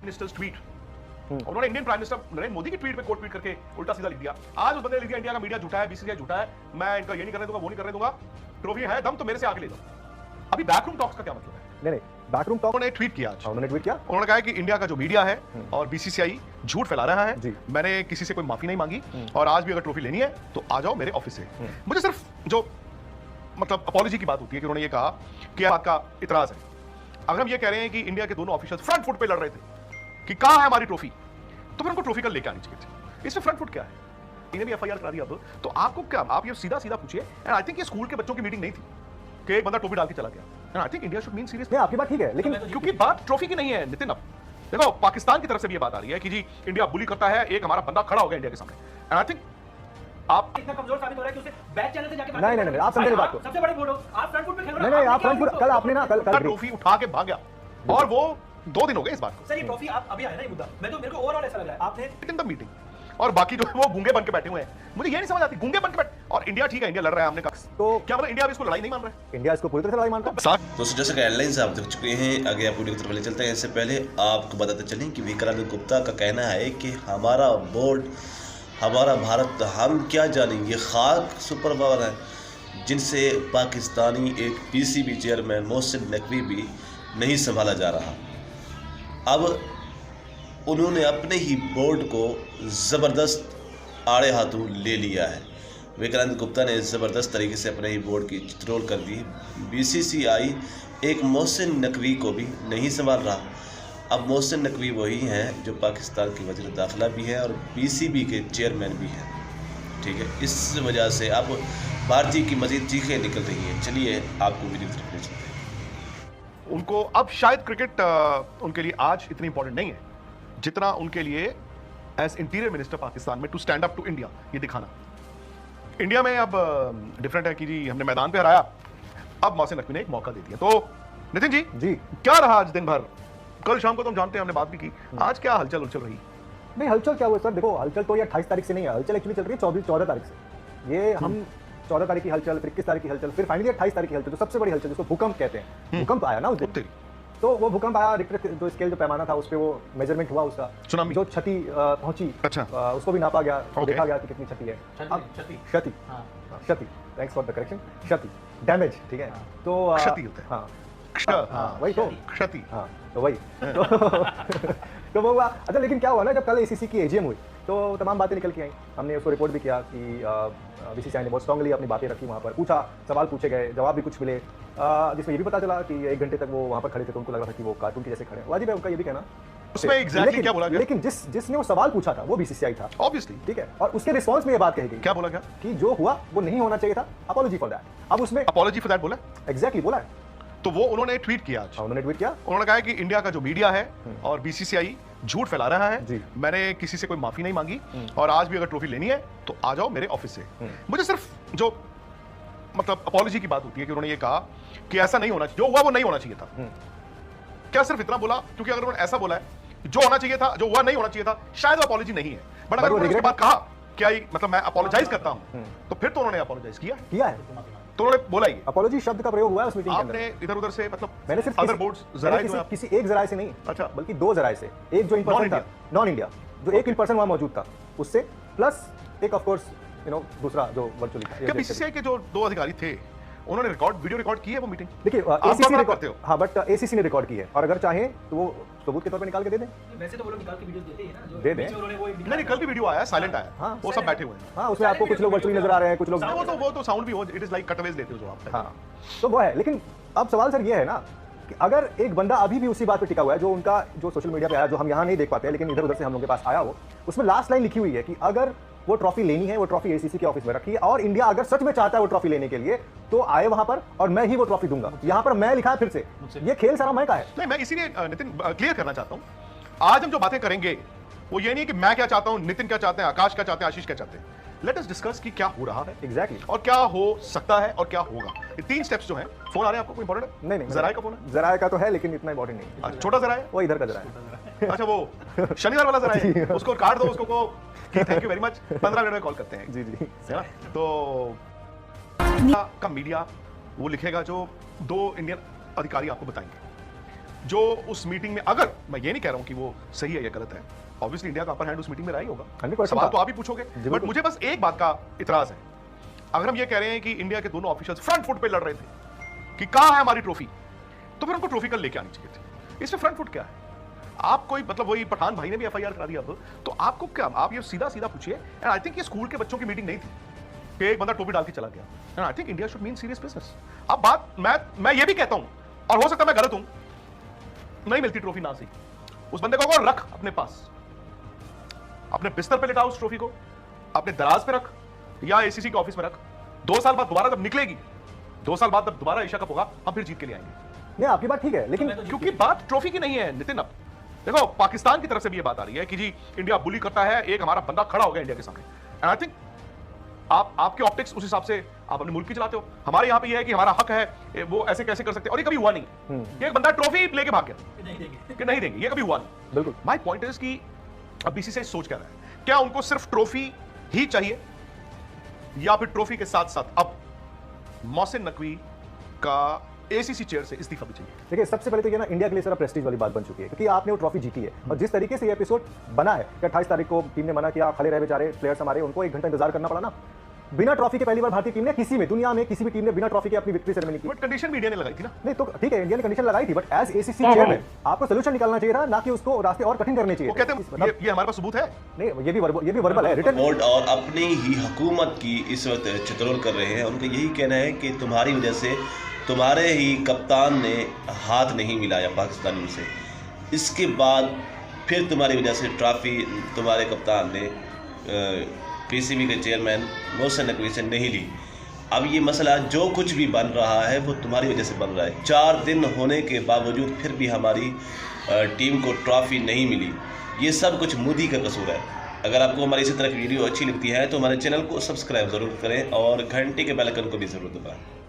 Ministers tweet, उन्होंने Indian prime minister Narendra Modi की tweet पे कोट ट्वीट करके उल्टा सीधा लिख दिया। आज उस बंदे ने लिख दिया इंडिया का मीडिया झूठा है, बीसीसीआई झूठा है, मैं इनका ये नहीं करने दूंगा, वो नहीं करने दूंगा, ट्रॉफी है दम तो मेरे से आगे ले लो। अभी बैकरूम टॉक्स का क्या मतलब है? नहीं बैकरूम टॉक उन्होंने ट्वीट किया आज, उन्होंने ट्वीट किया, उन्होंने कहा कि इंडिया का जो मीडिया है और बीसीसीआई झूठ फैला रहा है, जी। मैंने किसी से कोई माफी नहीं मांगी और आज भी अगर ट्रॉफी लेनी है तो आ जाओ मेरे ऑफिस से। मुझे सिर्फ जो मतलब अपॉलॉजी की बात होती है कि उन्होंने ये कहा कि बात का इतराज है। अगर हम ये कह रहे हैं कि इंडिया के दोनों ऑफिशियल्स फ्रंट फुट पे लड़ रहे थे कि कहां है हमारी ट्रॉफी, तो फिर उनको ट्रॉफी कल लेके आनी चाहिए थी। इसमें फ्रंट फुट क्या है? इन्हें भी एफआईआर करा दिया अब, तो आपको क्या, आप ये सीधा सीधा पूछिए। एंड आई थिंक ये स्कूल के बच्चों की मीटिंग नहीं थी कि एक बंदा टोपी डाल के चला गया। And I think India should mean serious. नहीं आपकी बात ठीक है, लेकिन क्योंकि बात ट्रॉफी की नहीं है नितिन। अब देखो पाकिस्तान की तरफ से भी ये बात आ रही है कि जी इंडिया बुली करता है, एक हमारा बंदा खड़ा हो गया इंडिया के सामने। एंड आई थिंक आप इतना कमजोर साबित हो रहा है कि उसे बैक चैनल से जाके नहीं आप समझे बात को। सबसे बड़े फोटो आप फ्रंट फुट पे खेल रहे हो। नहीं आप फ्रंट फुट, कल आपने ना कल ट्रॉफी उठा के भाग गया और वो 2 दिन हो गए इस बात को। सर ये ट्रॉफी आप अभी आया ना ये मुद्दा, मैं तो मेरे को ओवरऑल ऐसा लग रहा है आपने इन द मीटिंग और बाकी जो वो गूंगे बन के बैठे हुए हैं। मुझे ये नहीं समझ आती, गूंगे बन के बैठ, और इंडिया ठीक है, इंडिया लड़ रहा है, हमने कहा तो क्या मतलब इंडिया अब इसको लड़ाई नहीं मान रहा है? इंडिया इसको पूरी तरह से लड़ाई मानता है। दोस्तों जैसे कि हेडलाइंस आप देख चुके हैं, आगे आप वीडियो की तरफ ले चलते हैं। इससे पहले आपको बताते चलें कि विक्रांत गुप्ता का कहना है कि हमारा बोर्ड, हमारा भारत, हम क्या जानेंगे, खाक सुपर पावर है जिनसे पाकिस्तानी एक पीसीबी चेयरमैन मोहसिन नकवी भी नहीं संभाला जा रहा। अब उन्होंने अपने ही बोर्ड को ज़बरदस्त आड़े हाथों ले लिया है। विक्रांत गुप्ता ने ज़बरदस्त तरीके से अपने ही बोर्ड की चित्रोल कर दी। बीसीसीआई एक मोहसिन नकवी को भी नहीं संभाल रहा। अब मोहसिन नकवी वही हैं जो पाकिस्तान की वज़ीर दाखिला भी है और पीसीबी के चेयरमैन भी हैं, ठीक है। इस वजह से अब भारतीय की मज़ीद चीखें निकल रही हैं। चलिए आपको वीडियो की तरफ ले चलते हैं। उनको अब शायद क्रिकेट उनके लिए आज इतनी इंपॉर्टेंट नहीं है जितना उनके लिए एज इंटीरियर मिनिस्टर पाकिस्तान में to stand up to India ये दिखाना। इंडिया में अब डिफरेंट है कि जी हमने मैदान पे हराया, अब मोहसिन नकवी ने एक मौका दे दिया। तो नितिन जी क्या रहा आज दिन भर? कल शाम को तो हम जानते हैं, हमने बात भी की, आज क्या हलचल उलचल रही? नहीं हलचल क्या हुआ सर, देखो हलचल तो ये 28 तारीख से नहीं है, हलचल एक्चुअली चल रही है 14 तारीख से। ये हम 14 तारीख की हलचल, फिर 21 तारीख की हलचल, फिर फाइनली 28 तारीख की हलचल, जो सबसे बड़ी हलचल जिसको भूकंप कहते हैं, भूकंप आया ना उस दिन। तो वो भूकंप आया, रिक्टर जो स्केल जो पैमाना था उस पे वो मेजरमेंट हुआ, उसका सुनामी जो क्षति पहुंची, अच्छा उसको भी नापा गया, देखा गया कि कितनी क्षति है। क्षति, थैंक्स फॉर द करेक्शन, क्षति, डैमेज, ठीक है। तो क्षति होता है, हाँ वही तो क्षति, हाँ तो वही तो वो हुआ। अच्छा लेकिन क्या हुआ ना, जब कल एसीसी की एजीएम हुई तो तमाम बातें निकल के आई। हमने उसको रिपोर्ट भी किया कि बीसीसीआई ने बहुत स्ट्रांगली अपनी बातें रखी, वहाँ पर पूछा, सवाल पूछे गए, जवाब भी कुछ मिले, जिसमें ये भी पता चला कि 1 घंटे तक वो वहाँ पर खड़े थे तो उनको लग रहा था कि वो कार्टून के जैसे खड़े हैं। वाजिब है उनका ये भी कहना। उसमें एग्जैक्टली क्या बोला गया? लेकिन जिसने वो सवाल पूछा था वो बीसीसीआई था, ऑब्वियसली, ठीक है। और उसके रिस्पॉन्स में ये बात कही गई, क्या बोला गया कि जो हुआ वो नहीं होना चाहिए था, अपॉलॉजी फॉर दैट। अब उसमें अपॉलॉजी फॉर दैट बोला, एग्जैक्टली बोला है। तो वो उन्होंने ट्वीट किया आज, उन्होंने ट्वीट किया, उन्होंने कहा कि इंडिया का जो मीडिया है और बीसीसीआई झूठ फैला रहा है, जी। मैंने किसी से कोई माफी नहीं मांगी और आज भी अगर ट्रॉफी लेनी है तो आ जाओ मेरे ऑफिस से। मुझे सिर्फ जो मतलब अपॉलॉजी की बात होती है कि उन्होंने ये कहा कि ऐसा नहीं होना चाहिए, जो हुआ वो नहीं होना चाहिए था। क्या सिर्फ इतना बोला? क्योंकि अगर उन्होंने ऐसा बोला है जो होना चाहिए था, जो हुआ नहीं होना चाहिए था, शायद वो अपॉलॉजी नहीं है। बट अगर उन्होंने उसके बाद कहा क्या मतलब मैं अपोलोजाइज करता हूं, तो फिर तो उन्होंने अपोलोजाइज किया है, तो उन्होंने बोला ही अपॉलॉजी शब्द का प्रयोग हुआ है उस मीटिंग के अंदर। आपने इधर उधर से मतलब मैंने सिर्फ अदर बोर्ड्स जराए किसी एक जराए से नहीं, अच्छा, बल्कि 2 जराए से। एक जो इन पर्सन था, नॉन इंडिया, जो एक इन पर्सन वहां मौजूद था उससे, प्लस एक ऑफ कोर्स दूसरा जो वर्चुअली था। क्या बीसीसीआई के जो 2 अधिकारी थे उन्होंने वीडियो रिकॉर्ड की है वो मीटिंग? देखिए एसीसी ने रिकॉर्ड, हाँ बट एसीसी ने रिकॉर्ड की है, और अगर चाहे तो वो सबूत के तौर पे निकाल के दे दें। वैसे तो वो लोग निकाल के वीडियो देते हैं ना, जो दे दें। उन्होंने वो नहीं, कल भी वीडियो आया, साइलेंट आया, हाँ, वो सब बैठे हुए हैं। हाँ उसमें आपको कुछ लोग वर्चुअली नजर आ रहे हैं, कुछ लोग, वो तो साउंड भी हो, इट इज लाइक कटअवेज लेते हो जो आप। हाँ तो वो है। लेकिन अब सवाल सर ये है ना कि अगर एक बंदा अभी भी उसी बात पे टिका हुआ है, जो उनका जो सोशल मीडिया पे आया, जो हम यहाँ नहीं देख पाते हैं लेकिन इधर उधर से हम लोगों के पास आया हो, उसमें लास्ट लाइन लिखी हुई है कि अगर वो ट्रॉफी लेनी है, वो ट्रॉफी एसीसी के ऑफिस में रखी है, और इंडिया अगर सच में चाहता है वो ट्रॉफी लेने के लिए तो आए वहां पर और मैं ही वो ट्रॉफी दूंगा। यहां पर मैं लिखा है फिर से, ये खेल सारा मैं का है। नहीं, मैं इसीलिए नितिन क्लियर करना चाहता हूं, आज हम जो बातें करेंगे वो ये नहीं कि मैं क्या चाहता हूं, नितिन क्या चाहते हैं, आकाश क्या चाहते हैं, आशीष क्या चाहते हैं। लेट अस डिस्कस कि क्या हो रहा है एग्जैक्टली, और क्या हो सकता है और क्या होगा। ये 3 स्टेप्स जो हैं। फोन आ रहे हैं आपको, कोई इंपॉर्टेंट है? नहीं जराए का फोन है? जराए का तो है लेकिन इतना इंपॉर्टेंट नहीं है। छोटा जराए, वो इधर का जराए। अच्छा वो शनिवार वाला जराए, उसको काट दो, उसको को कि thank you very much, 15 minute में कॉल करते हैं। जी है ना? तो का मीडिया वो लिखेगा जो 2 इंडियन अधिकारी आपको बताएंगे। जो उस मीटिंग में, अगर मैं ये नहीं कह रहा हूं कि वो सही है या गलत है, ऑब्वियसली इंडिया का अपर हैंड उस मीटिंग में रहा ही होगा, 100% सवाल तो आप ही पूछोगे, बिल्कुल। बट मुझे बस एक बात का इतराज है। अगर हम ये कह रहे हैं कि इंडिया के दोनों ऑफिशियल्स फ्रंट फुट पे लड़ रहे थे कि कहां है हमारी ट्रॉफी, तो फिर उनको ट्रॉफी कल लेके आनी चाहिए थी। इसमें फ्रंट फुट क्या है? आप कोई मतलब वही पठान भाई ने भी एफआईआर करा दिया अब, तो आपको क्या, आप ये सीधा सीधा पूछिए। एंड आई थिंक ये स्कूल के बच्चों की मीटिंग नहीं थी कि एक बंदा टोपी डाल के चला गया। And I think India should mean serious business. अब बात मैं ये भी कहता हूं, और हो सकता है मैं गलत हूं, नहीं मिलती ट्रॉफी ना सही, उस बंदे को रख अपने पास, अपने बिस्तर पे लिटा उस ट्रॉफी को, अपने दराज पे रख या एसीसी के ऑफिस में रख। 2 साल बाद दोबारा जब निकलेगी, 2 साल बाद जब दोबारा एशिया कप होगा, हम फिर जीत के लिए आएंगे। नहीं, आपकी बात ठीक है, लेकिन क्योंकि बात ट्रॉफी की नहीं है नितिन। अब देखो, पाकिस्तान की तरफ से भी ये बात आ रही है कि जी इंडिया बुली करता है, एक हमारा बंदा खड़ा हो गया इंडिया के सामने। एंड आई थिंक आपके ऑप्टिक्स उस हिसाब से आप अपने मुल्क की चलाते हो। हमारे यहाँ पे ये है कि हमारा हक है, वो ऐसे कैसे कर सकते हैं, और ये कभी हुआ नहीं। ये एक बंदा ट्रॉफी लेके भाग गया नहीं देंगे। कि नहीं देंगे, ये कभी हुआ नहीं। बिल्कुल। माय पॉइंट इज कि अब बीसीसीआई सोच क्या रहा है, क्या उनको सिर्फ ट्रॉफी ही चाहिए या फिर ट्रॉफी के साथ साथ अब मोहसिन नकवी का एसीसी चेयर से इस्तीफा भी चाहिए? देखिए, सबसे पहले तो ये ना इंडिया के लिए सारा प्रेस्टीज वाली बात बन चुकी है, क्योंकि आपने वो ट्रॉफी जीती है। और जिस तरीके से ये एपिसोड बना है कि 28 तारीख को टीम ने मना किया, खड़े रहे बेचारे प्लेयर्स हमारे, उनको 1 घंटा इंतजार करना पड़ा ना। बिना ट्रॉफी के पहली बार भारतीय टीम ने किसी में, दुनिया में किसी भी टीम ने बिना ट्रॉफी के अपनी विक्ट्री सेरेमनी की। बट कंडीशन भी इंडिया ने लगाई थी ना। नहीं तो ठीक है, इंडिया ने कंडीशन लगाई थी, बट एज एसीसी चेयरमैन आपको सोल्यूशन निकालना चाहिए था, ना कि उसको रास्ते और कठिन करने चाहिए वो कहते हैं ये हमारे पास सबूत है। नहीं, ये भी वर्बल है, रिटर्न। बोर्ड और अपनी ही हुकूमत की इस वक्त चतरोल कर रहे हैं। उनका यही कहना है कि तुम्हारी वजह से तुम्हारे ही कप्तान ने हाथ नहीं मिलाया पाकिस्तानियों से, इसके बाद फिर तुम्हारी वजह से ट्रॉफी तुम्हारे कप्तान ने पीसीबी के चेयरमैन मोहसिन नकवी से नहीं ली। अब ये मसला जो कुछ भी बन रहा है वो तुम्हारी वजह से बन रहा है। 4 दिन होने के बावजूद फिर भी हमारी टीम को ट्रॉफी नहीं मिली। ये सब कुछ मोदी का कसूर है। अगर आपको हमारी इसी तरह की वीडियो अच्छी लगती है तो हमारे चैनल को सब्सक्राइब ज़रूर करें और घंटी के बेल आइकन को भी ज़रूर दबाएं।